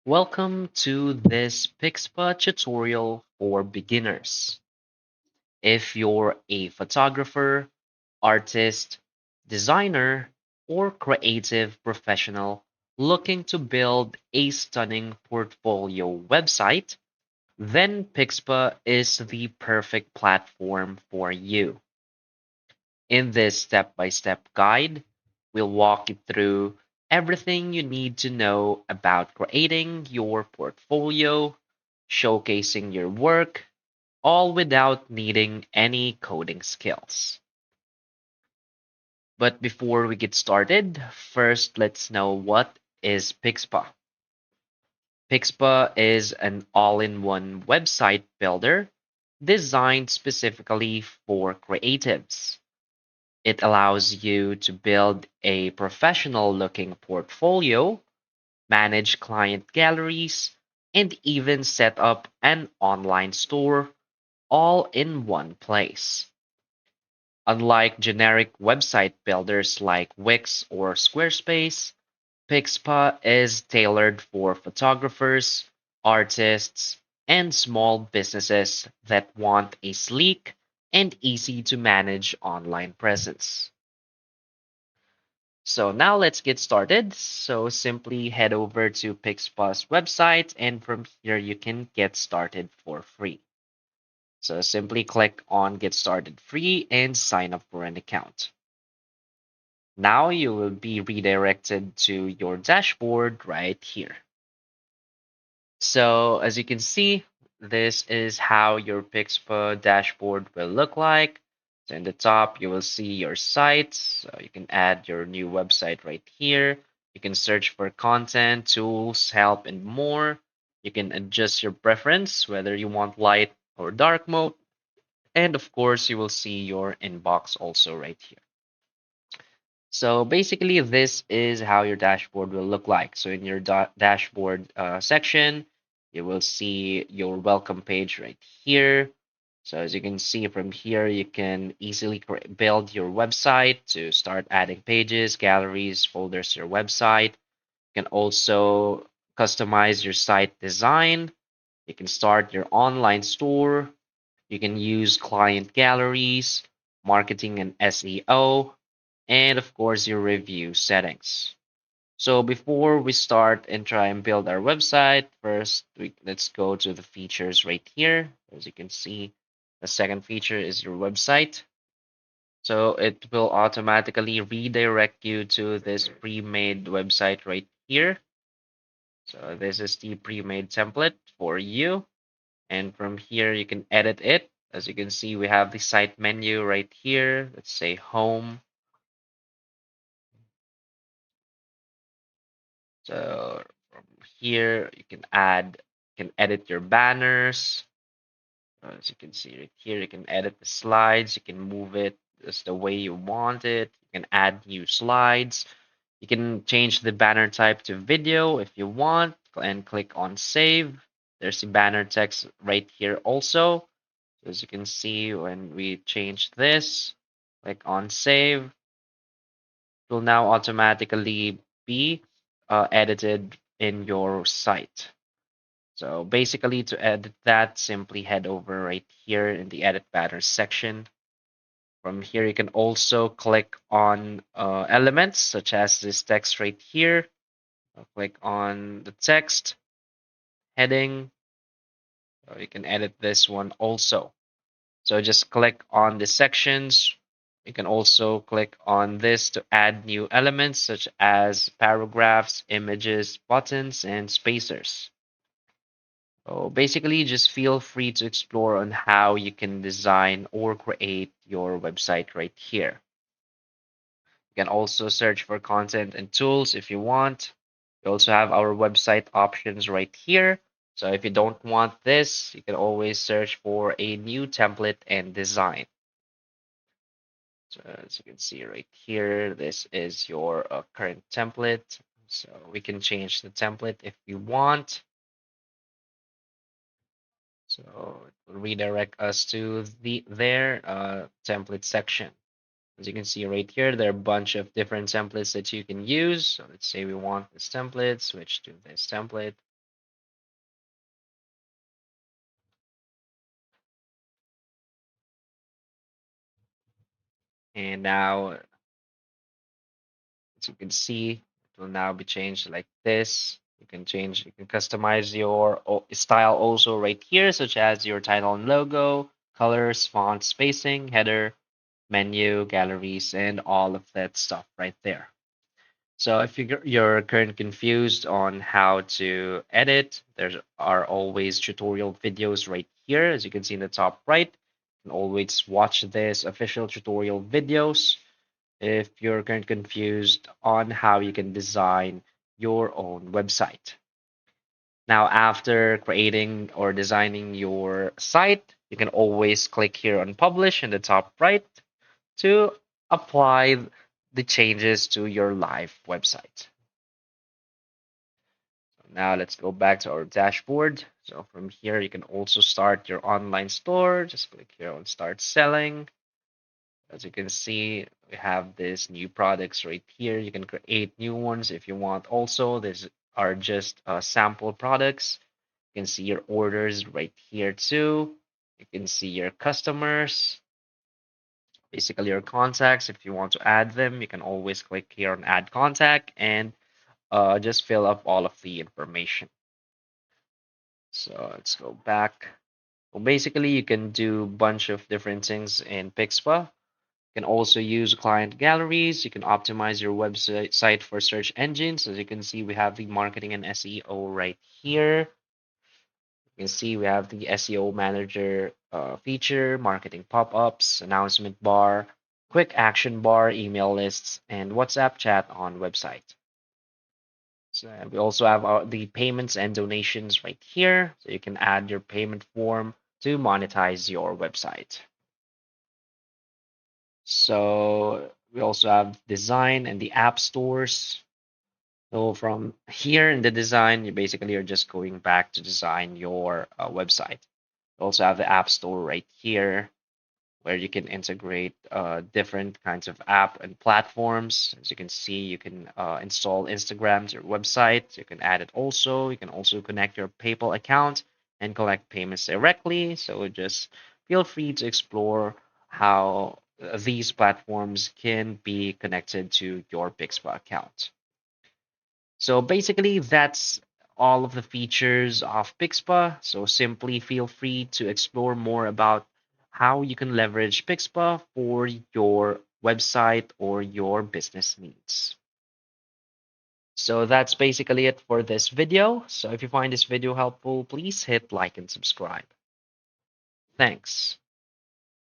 Welcome to this Pixpa tutorial for beginners. If you're a photographer, artist, designer, or creative professional looking to build a stunning portfolio website, then Pixpa is the perfect platform for you. In this step-by-step guide, we'll walk you through everything you need to know about creating your portfolio, showcasing your work, all without needing any coding skills. But before we get started, first let's know what is Pixpa. Pixpa is an all-in-one website builder designed specifically for creatives. It allows you to build a professional looking portfolio, manage client galleries, and even set up an online store all in one place. Unlike generic website builders like Wix or Squarespace, Pixpa is tailored for photographers, artists, and small businesses that want a sleek and easy to manage online presence. So now let's get started. So simply head over to Pixpa's website, and from here you can get started for free. So simply click on Get Started Free and sign up for an account. Now you will be redirected to your dashboard right here. So as you can see, this is how your Pixpa dashboard will look like. So in the top, you will see your sites. So you can add your new website right here. You can search for content, tools, help, and more. You can adjust your preference, whether you want light or dark mode. And of course, you will see your inbox also right here. So basically, this is how your dashboard will look like. So in your dashboard section, you will see your welcome page right here. So as you can see from here, you can easily build your website to start adding pages, galleries, folders to your website. You can also customize your site design. You can start your online store. You can use client galleries, marketing and SEO, and of course your review settings. So before we start and try and build our website, first let's go to the features right here. As you can see, the second feature is your website. So it will automatically redirect you to this pre-made website right here. So this is the pre-made template for you. And from here, you can edit it. As you can see, we have the site menu right here. Let's say home. So from here, you can edit your banners. As you can see right here, you can edit the slides. You can move it just the way you want it. You can add new slides. You can change the banner type to video if you want and click on save. There's the banner text right here also. So as you can see, when we change this, click on save, it will now automatically be edited in your site. So basically to edit that, simply head over right here in the edit banner section. From here, you can also click on elements such as this text right here. Click on the text heading. You can edit this one also. So just click on the sections. You can also click on this to add new elements such as paragraphs, images, buttons, and spacers. So basically, just feel free to explore on how you can design or create your website right here. You can also search for content and tools if you want. We also have our website options right here. So if you don't want this, you can always search for a new template and design. So as you can see right here, this is your current template. So we can change the template if you want. So it will redirect us to their template section. As you can see right here, there are a bunch of different templates that you can use. So let's say we want this template, switch to this template. And now, as you can see, it will now be changed like this. You can customize your style also right here, such as your title and logo, colors, font, spacing, header, menu, galleries, and all of that stuff right there. So if you're currently confused on how to edit, there are always tutorial videos right here, as you can see in the top right. You can always watch this official tutorial videos if you're currently confused on how you can design your own website. Now, after creating or designing your site, you can always click here on Publish in the top right to apply the changes to your live website. Now let's go back to our dashboard. So from here, you can also start your online store. Just click here on Start Selling. As you can see, we have these new products right here. You can create new ones if you want. Also, these are just sample products. You can see your orders right here too. You can see your customers, basically your contacts. If you want to add them, you can always click here on Add Contact and just fill up all of the information. So let's go back. Well, basically, you can do a bunch of different things in Pixpa. You can also use client galleries. You can optimize your website site for search engines. As you can see, we have the marketing and SEO right here. You can see we have the SEO manager feature, marketing pop-ups, announcement bar, quick action bar, email lists, and WhatsApp chat on website. So we also have the payments and donations right here. So you can add your payment form to monetize your website. So we also have design and the app stores. So from here in the design, you basically are just going back to design your website. We also have the app store right here where you can integrate different kinds of app and platforms. As you can see, you can install Instagram to your website. You can add it also. You can also connect your PayPal account and collect payments directly. So just feel free to explore how these platforms can be connected to your Pixpa account. So basically, that's all of the features of Pixpa. So simply feel free to explore more about how you can leverage Pixpa for your website or your business needs. So that's basically it for this video. So if you find this video helpful, please hit like and subscribe. Thanks.